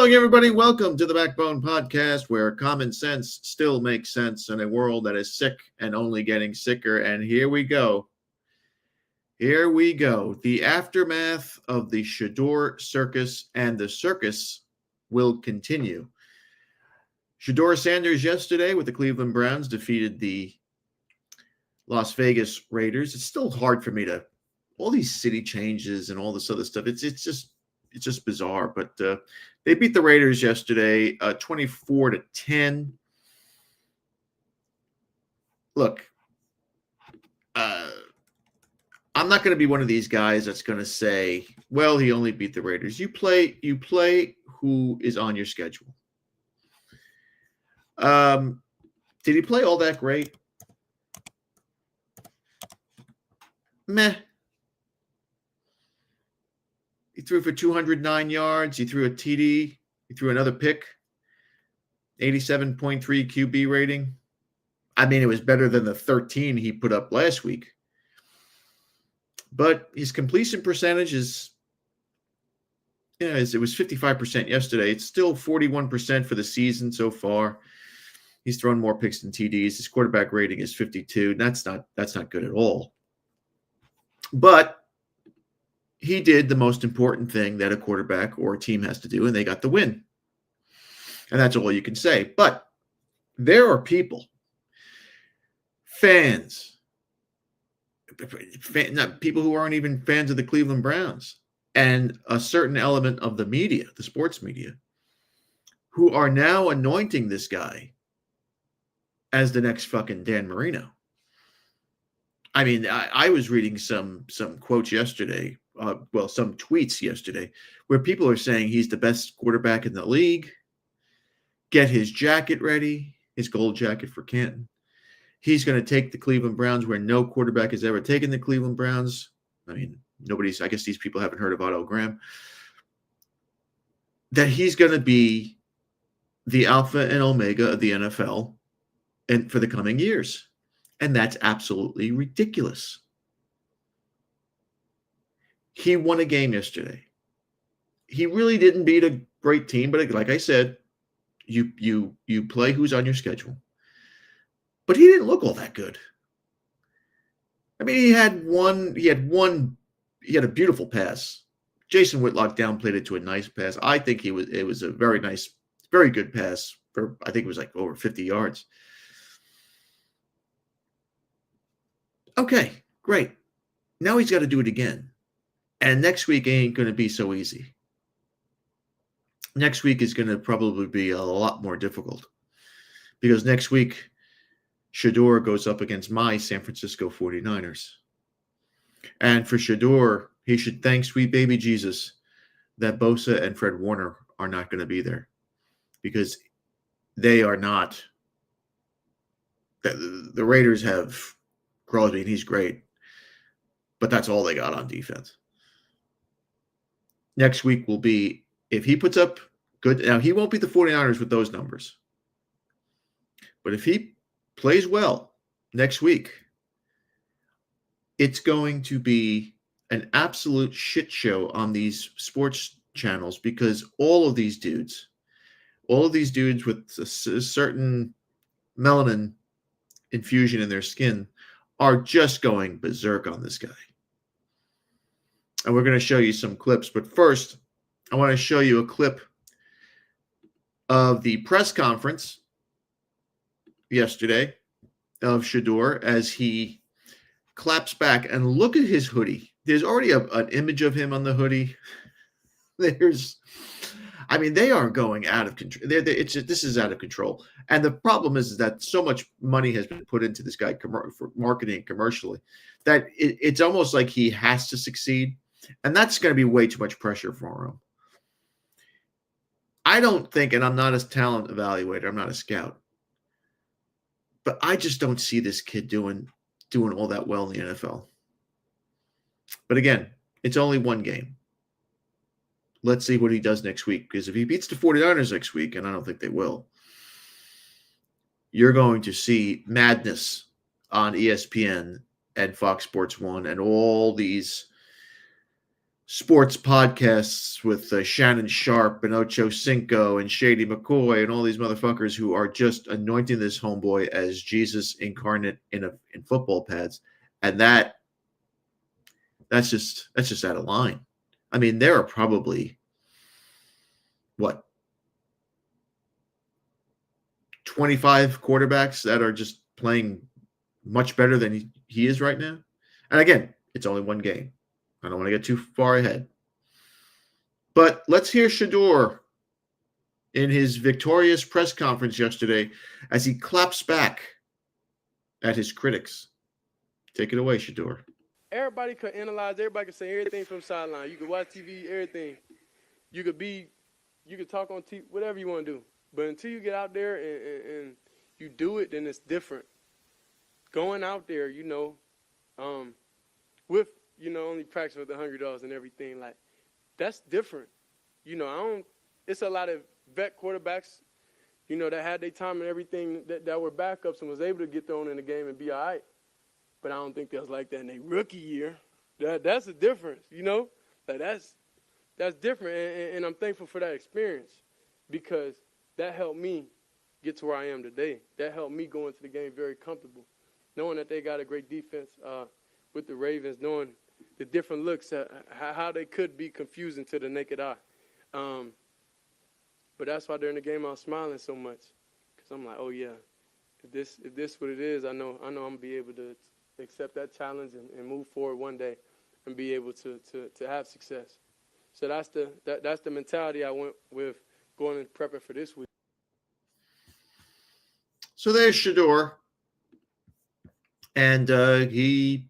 morning, everybody. Welcome to the Backbone Podcast, where common sense still makes sense in a world that is sick and only getting sicker. And here we go. Here we go. The aftermath of the Shedeur circus, and the circus will continue. Shedeur Sanders yesterday with the Cleveland Browns defeated the Las Vegas Raiders. It's still hard for me to, all these city changes and all this other stuff. It's just bizarre, but they beat the Raiders yesterday, 24-10. Look, I'm not going to be one of these guys that's going to say, well, he only beat the Raiders. You play who is on your schedule. Did he play all that great? Meh. He threw for 209 yards. He threw a TD. He threw another pick. 87.3 QB rating. I mean, it was better than the 13 he put up last week. But his completion percentage is, it was 55% yesterday. It's still 41% for the season so far. He's thrown more picks than TDs. His quarterback rating is 52. That's not good at all. But he did the most important thing that a quarterback or a team has to do, and they got the win. And that's all you can say. But there are people, fans, people who aren't even fans of the Cleveland Browns, and a certain element of the media, the sports media, who are now anointing this guy as the next fucking Dan Marino. I mean, I was reading some quotes yesterday, some tweets yesterday, where people are saying he's the best quarterback in the league. Get his jacket ready, his gold jacket for Canton. He's going to take the Cleveland Browns where no quarterback has ever taken the Cleveland Browns. I mean, I guess these people haven't heard of Otto Graham. That he's going to be the alpha and omega of the NFL and for the coming years. And that's absolutely ridiculous. He won a game yesterday. He really didn't beat a great team, but like I said, you play who's on your schedule. But he didn't look all that good. I mean, he had a beautiful pass. Jason Whitlock downplayed it to a nice pass. I think it was a very nice, very good pass for, I think it was like over 50 yards. Okay, great. Now he's got to do it again. And next week ain't going to be so easy. Next week is going to probably be a lot more difficult. Because next week, Shedeur goes up against my San Francisco 49ers. And for Shedeur, he should thank sweet baby Jesus that Bosa and Fred Warner are not going to be there. Because they are not. The Raiders have Crosby, and he's great. But that's all they got on defense. Next week will be, if he puts up good, now he won't beat the 49ers with those numbers. But if he plays well next week, it's going to be an absolute shit show on these sports channels because all of these dudes with a certain melanin infusion in their skin are just going berserk on this guy. And we're going to show you some clips. But first, I want to show you a clip of the press conference yesterday of Shedeur as he claps back. And look at his hoodie. There's already an image of him on the hoodie. They are going out of control. This is out of control. And the problem is that so much money has been put into this guy for marketing commercially that it's almost like he has to succeed. And that's going to be way too much pressure for him. I don't think, and I'm not a talent evaluator, I'm not a scout, but I just don't see this kid doing all that well in the NFL. But again, it's only one game. Let's see what he does next week. Because if he beats the 49ers next week, and I don't think they will, you're going to see madness on ESPN and Fox Sports 1 and all these sports podcasts with Shannon Sharp and Ocho Cinco and Shady McCoy and all these motherfuckers who are just anointing this homeboy as Jesus incarnate in football pads, and that's just out of line. I mean, there are probably what 25 quarterbacks that are just playing much better than he is right now. And again, it's only one game. I don't want to get too far ahead. But let's hear Shedeur in his victorious press conference yesterday as he claps back at his critics. Take it away, Shedeur. Everybody could analyze, everybody could say everything from sideline. You could watch TV, everything. You could talk on TV, whatever you want to do. But until you get out there and you do it, then it's different. Going out there, with, only practice with the $100 and everything, like, that's different. It's a lot of vet quarterbacks, that had their time and everything that were backups and was able to get thrown in the game and be all right. But I don't think that was like that in their rookie year. That's a difference, Like, that's different, and I'm thankful for that experience because that helped me get to where I am today. That helped me go into the game very comfortable, knowing that they got a great defense with the Ravens, knowing the different looks, how they could be confusing to the naked eye. But that's why during the game I was smiling so much because I'm like, oh, yeah, if this what it is, I know I'm going to be able to accept that challenge and move forward one day and be able to have success. So that's the mentality I went with going and prepping for this week. So there's Shedeur, and he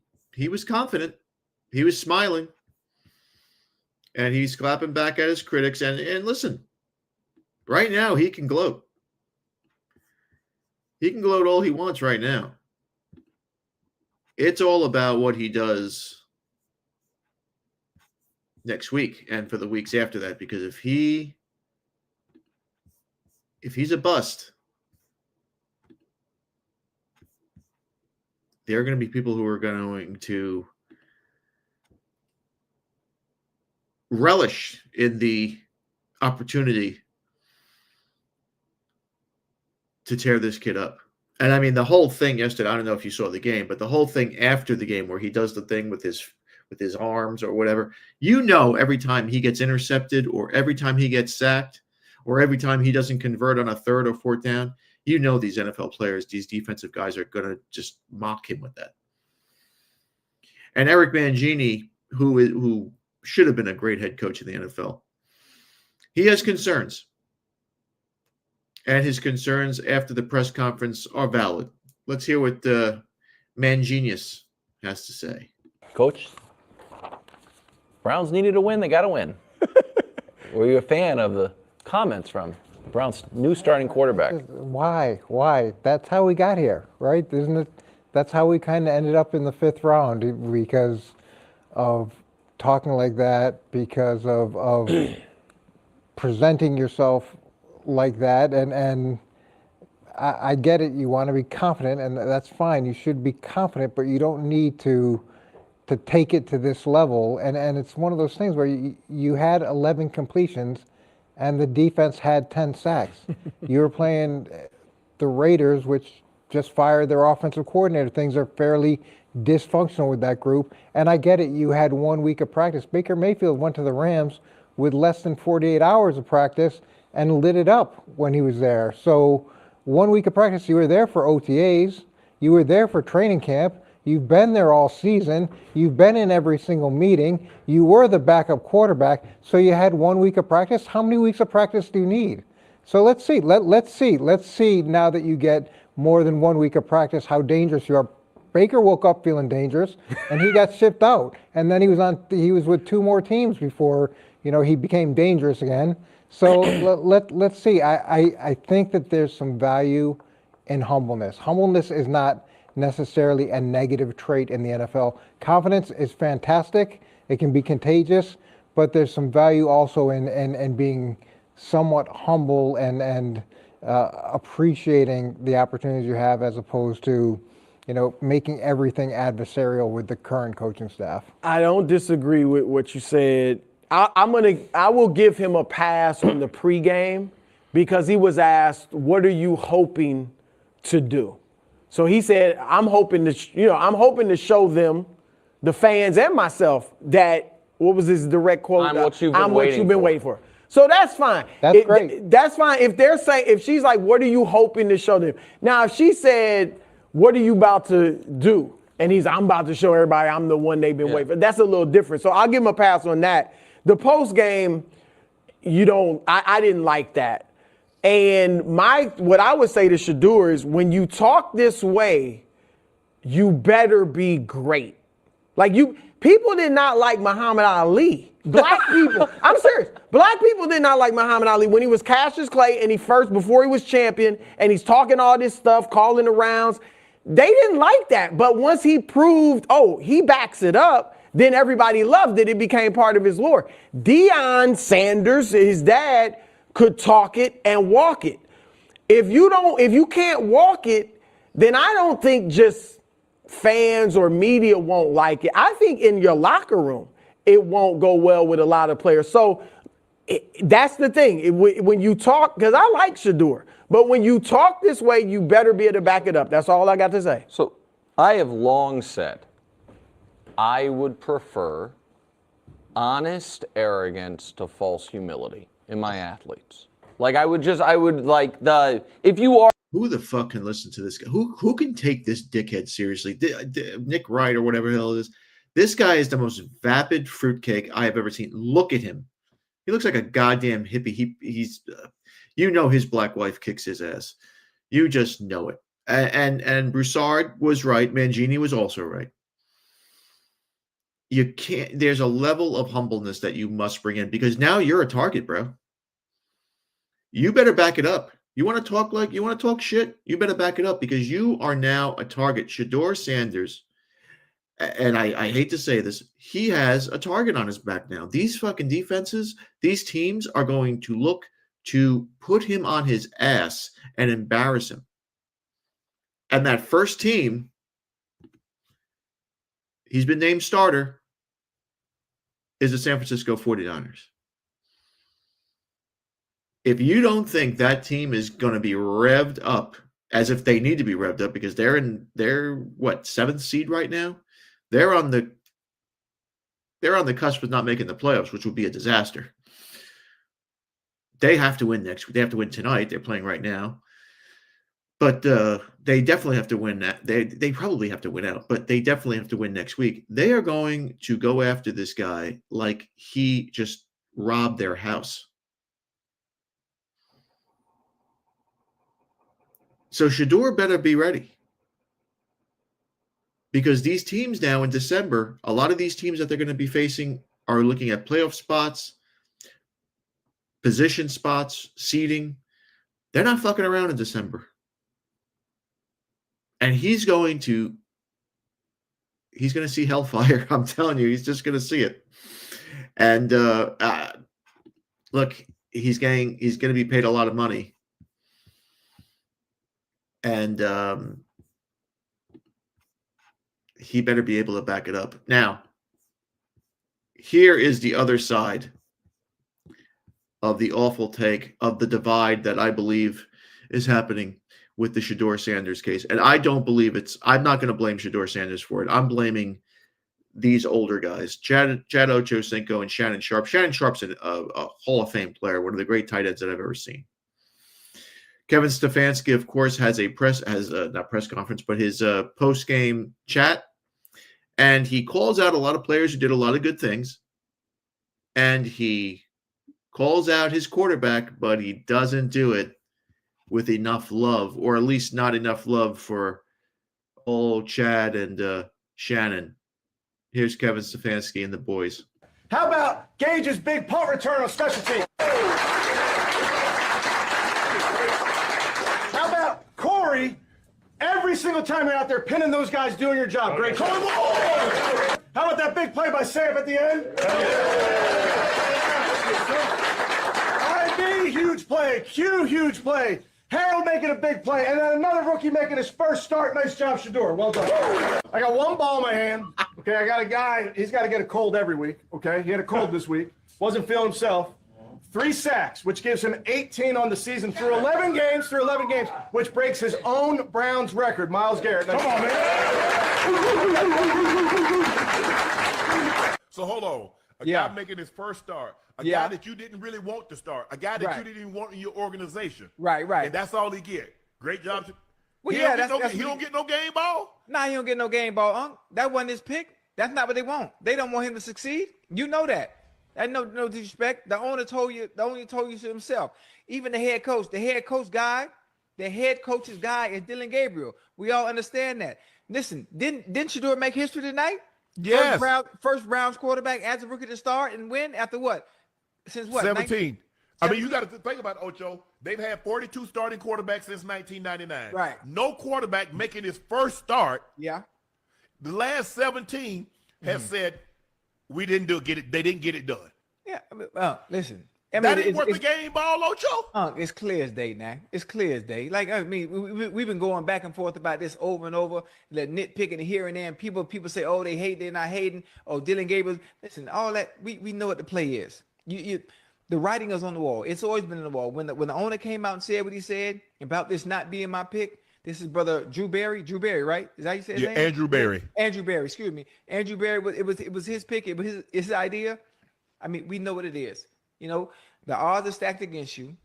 was confident. He was smiling, and he's clapping back at his critics. And listen, right now he can gloat. He can gloat all he wants right now. It's all about what he does next week and for the weeks after that. Because if he's a bust, there are going to be people who are going to relish in the opportunity to tear this kid up. And I mean, the whole thing yesterday, I don't know if you saw the game, but the whole thing after the game where he does the thing with his arms or whatever, every time he gets intercepted or every time he gets sacked or every time he doesn't convert on a third or fourth down, these NFL players, these defensive guys are going to just mock him with that. And Eric Mangini, who should have been a great head coach in the NFL, he has concerns. And his concerns after the press conference are valid. Let's hear what Manginius has to say. Coach, Browns needed a win. They got to win. Were you a fan of the comments from the Browns' new starting quarterback? Why? That's how we got here, right? Isn't it? That's how we kind of ended up in the 5th round because of talking like that, because of presenting yourself like that, and I get it. You want to be confident, and that's fine. You should be confident, but you don't need to take it to this level. And it's one of those things where you had 11 completions, and the defense had 10 sacks. You were playing the Raiders, which just fired their offensive coordinator. Things are fairly dysfunctional with that group, and I get it. You had 1 week of practice. Baker Mayfield went to the Rams with less than 48 hours of practice and lit it up when he was there. So 1 week of practice, you were there for OTAs, you were there for training camp, you've been there all season, you've been in every single meeting, you were the backup quarterback, so you had 1 week of practice. How many weeks of practice do you need? So let's see now that you get more than 1 week of practice how dangerous you are. Baker woke up feeling dangerous and he got shipped out, and then he was with 2 more teams before he became dangerous again. So let's see. I think that there's some value in humbleness. Humbleness is not necessarily a negative trait in the NFL. Confidence is fantastic. It can be contagious, but there's some value also in being somewhat humble and appreciating the opportunities you have, as opposed to making everything adversarial with the current coaching staff. I don't disagree with what you said. I will give him a pass on the pregame because he was asked, "What are you hoping to do?" So he said, "I'm hoping to show them, the fans and myself, that." What was his direct quote? I'm what you've been waiting for. So that's fine. That's great. That's fine. If she's like, "What are you hoping to show them?" Now, if she said, "What are you about to do?" and I'm about to show everybody I'm the one they've been waiting for. That's a little different. So I'll give him a pass on that. The post game, I didn't like that. And what I would say to Shedeur is, when you talk this way, you better be great. People did not like Muhammad Ali. Black people, I'm serious. Black people did not like Muhammad Ali when he was Cassius Clay and before he was champion, and he's talking all this stuff, calling the rounds. They didn't like that. But once he proved, he backs it up, then everybody loved it. It became part of his lore. Deion Sanders, his dad, could talk it and walk it. If you can't walk it, then I don't think just fans or media won't like it. I think in your locker room, it won't go well with a lot of players. So that's the thing. When you talk, because I like Shedeur, but when you talk this way, you better be able to back it up. That's all I got to say. So I have long said I would prefer honest arrogance to false humility in my athletes. If you are. Who the fuck can listen to this guy? Who can take this dickhead seriously? Nick Wright or whatever the hell it is. This guy is the most vapid fruitcake I have ever seen. Look at him. He looks like a goddamn hippie. He's his black wife kicks his ass. You just know it. And Broussard was right. Mangini was also right. You can't. There's a level of humbleness that you must bring in, because now you're a target, bro. You better back it up. You want to talk shit? You better back it up, because you are now a target. Shedeur Sanders, and I hate to say this, he has a target on his back now. These fucking defenses, these teams are going to look to put him on his ass and embarrass him. And that first team, he's been named starter, is the San Francisco 49ers. If you don't think that team is going to be revved up, as if they need to be revved up, because they're 7th seed right now? They're on the cusp of not making the playoffs, which would be a disaster. They have to win next week. They have to win tonight. They're playing right now. But they definitely have to win that. They probably have to win out, but they definitely have to win next week. They are going to go after this guy like he just robbed their house. So Shedeur better be ready, because these teams now in December, a lot of these teams that they're going to be facing are looking at playoff spots, position spots, seeding. They're not fucking around in December. And he's going to see hellfire. I'm telling you, he's just going to see it. And look, he's going to be paid a lot of money. And he better be able to back it up. Now, here is the other side of the awful take of the divide that I believe is happening with the Shedeur Sanders case. And I don't believe I'm not going to blame Shedeur Sanders for it. I'm blaming these older guys, Chad Ochocinco and Shannon Sharpe. Shannon Sharpe's a Hall of Fame player, one of the great tight ends that I've ever seen. Kevin Stefanski, of course, has not press conference, but his post-game chat. And he calls out a lot of players who did a lot of good things. And he calls out his quarterback, but he doesn't do it with enough love, or at least not enough love for old Chad and Shannon. Here's Kevin Stefanski and the boys. How about Gage's big punt return on special teams? How about Corey, every single time you're out there pinning those guys doing your job? Great. Corey, how about that big play by Sam at the end? IB, huge play. Q, huge play. Harold making a big play, and then another rookie making his first start. Nice job, Shedeur. Well done. I got one ball in my hand. Okay, I got a guy. He's got to get a cold every week. Okay, he had a cold this week. Wasn't feeling himself. 3 sacks, which gives him 18 on the season through 11 games, which breaks his own Browns record. Myles Garrett. Come on, man. So hold on. A guy making his first start. A guy that you didn't really want to start. A guy that you didn't even want in your organization. Right. And that's all he get. Great job. Well, he don't get no game ball? Nah, he don't get no game ball, Unc. That wasn't his pick. That's not what they want. They don't want him to succeed. You know that. And no disrespect. The owner told you to himself. Even the head coach's guy is Dylan Gabriel. We all understand that. Listen, didn't Shedeur make history tonight? Yes. First Browns quarterback as a rookie to start and win after what? Since what? 17. I mean, you got to think about it, Ocho. They've had 42 starting quarterbacks since 1999. Right. No quarterback making his first start. Yeah. The last 17 have said they didn't get it done. Yeah. Listen. That ain't worth the game ball, Ocho. It's clear as day now. It's clear as day. Like, I mean, we've been going back and forth about this over and over, the nitpicking here and there. And people say, oh, they hate, they're not hating. Oh, Dylan Gabriel. Listen, all that, we know what the play is. The writing is on the wall. It's always been on the wall. When the owner came out and said what he said about this not being my pick, this is brother Drew Berry, right? Is that how you say his name? Andrew Berry. Andrew Berry, excuse me. Andrew Berry, it was his pick. It was his idea. I mean, we know what it is. You know, the odds are stacked against you.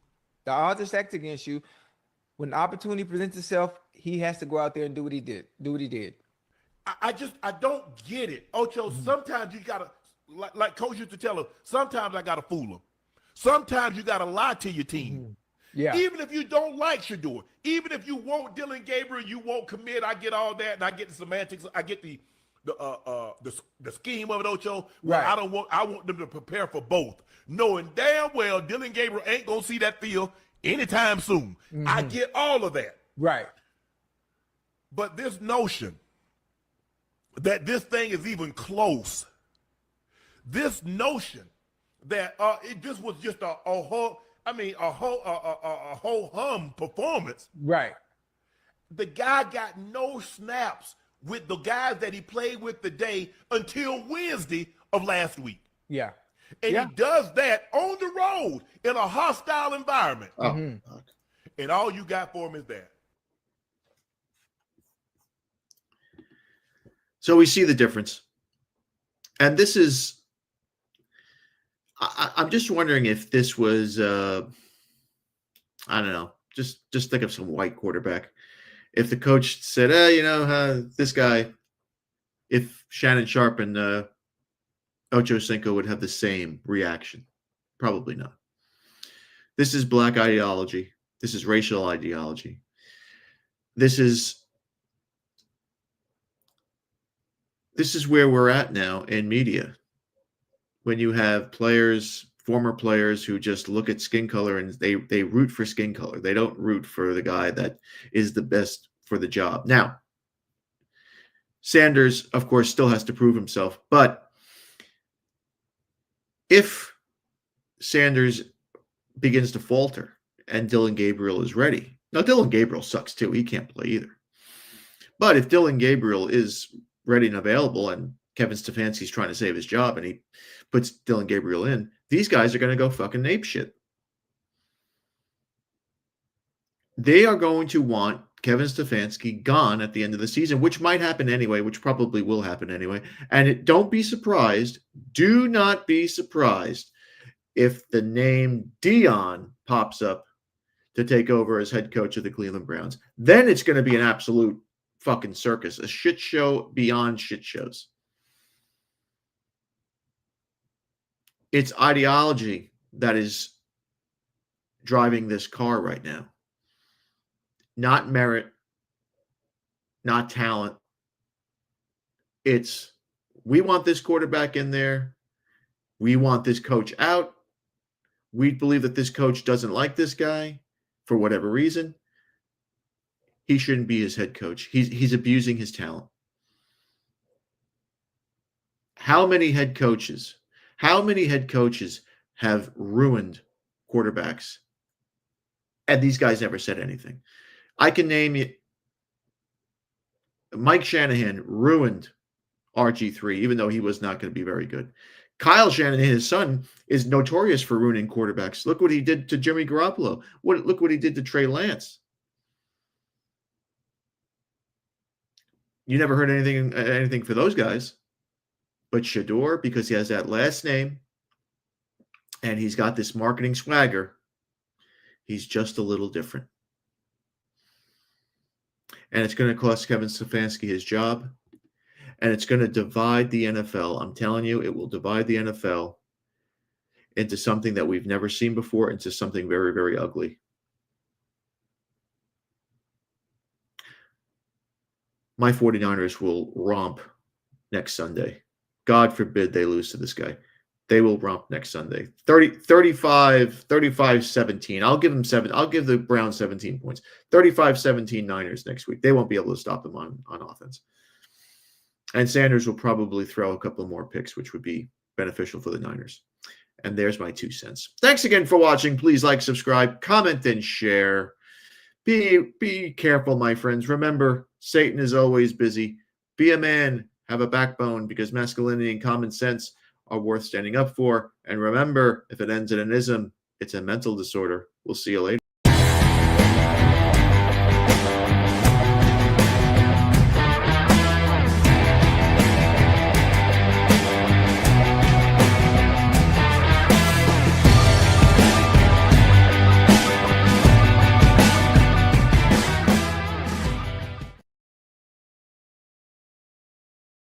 When the opportunity presents itself, he has to go out there and do what he did. I don't get it. Ocho, sometimes you got to, like Coach used to tell him, sometimes I got to fool him. Sometimes you got to lie to your team. Yeah. Even if you don't like Shedeur, even if you want Dylan Gabriel, you won't commit. I get all that, and I get the semantics. I get the scheme of it, Ocho. Well, Right. I want them to prepare for both, knowing damn well Dylan Gabriel ain't gonna see that field anytime soon. I get all of that. Right. But this notion that this thing is even close, this notion that this was just a whole hum performance. Right. The guy got no snaps with the guys that he played with today until Wednesday of last week. Yeah. And he does that on the road in a hostile environment. Oh, And all you got for him is that. so we see the difference. And this is, I'm just wondering if this was, I don't know, just think of some white quarterback. If the coach said, this guy, if Shannon Sharp and Ocho Cinco would have the same reaction. Probably not. This is black ideology. This is racial ideology. This is where we're at now in media. When you have players, former players who just look at skin color and they root for skin color. They don't root for the guy that is the best for the job. Now, Sanders, of course, still has to prove himself. But if Sanders begins to falter and Dylan Gabriel is ready. Now, Dylan Gabriel sucks too. He can't play either. But if Dylan Gabriel is ready and available and Kevin Stefanski's trying to save his job and he puts Dylan Gabriel in, these guys are going to go fucking ape shit. They are going to want Kevin Stefanski gone at the end of the season, which might happen anyway, which probably will happen anyway. And don't be surprised, do not be surprised if the name Dion pops up to take over as head coach of the Cleveland Browns. Then it's going to be an absolute fucking circus, a shit show beyond shit shows. It's ideology that is driving this car right now. Not merit, not talent. It's, we want this quarterback in there. We want this coach out. We believe that this coach doesn't like this guy for whatever reason. He shouldn't be his head coach. He's abusing his talent. How many head coaches have ruined quarterbacks And these guys never said anything. I can name you. Mike Shanahan ruined RG3, even though he was not going to be very good. Kyle Shanahan, his son, is notorious for ruining quarterbacks. Look what he did to Jimmy Garoppolo. Look what he did to Trey Lance. You never heard anything for those guys. But Shedeur, because he has that last name and he's got this marketing swagger, he's just a little different. And it's going to cost Kevin Stefanski his job. And it's going to divide the NFL. I'm telling you, it will divide the NFL into something that we've never seen before, into something very, very ugly. My 49ers will romp next Sunday. God forbid they lose to this guy. They will romp next Sunday. 35-17. I'll give them 7. I'll give the Browns 17 points. 35-17 Niners next week. They won't be able to stop them on offense. And Sanders will probably throw a couple more picks, which would be beneficial for the Niners. And there's my 2 cents. Thanks again for watching. Please like, subscribe, comment, and share. Be careful, my friends. Remember, Satan is always busy. Be a man. Have a backbone, because masculinity and common sense are worth standing up for. And remember, if it ends in an ism, it's a mental disorder. We'll see you later.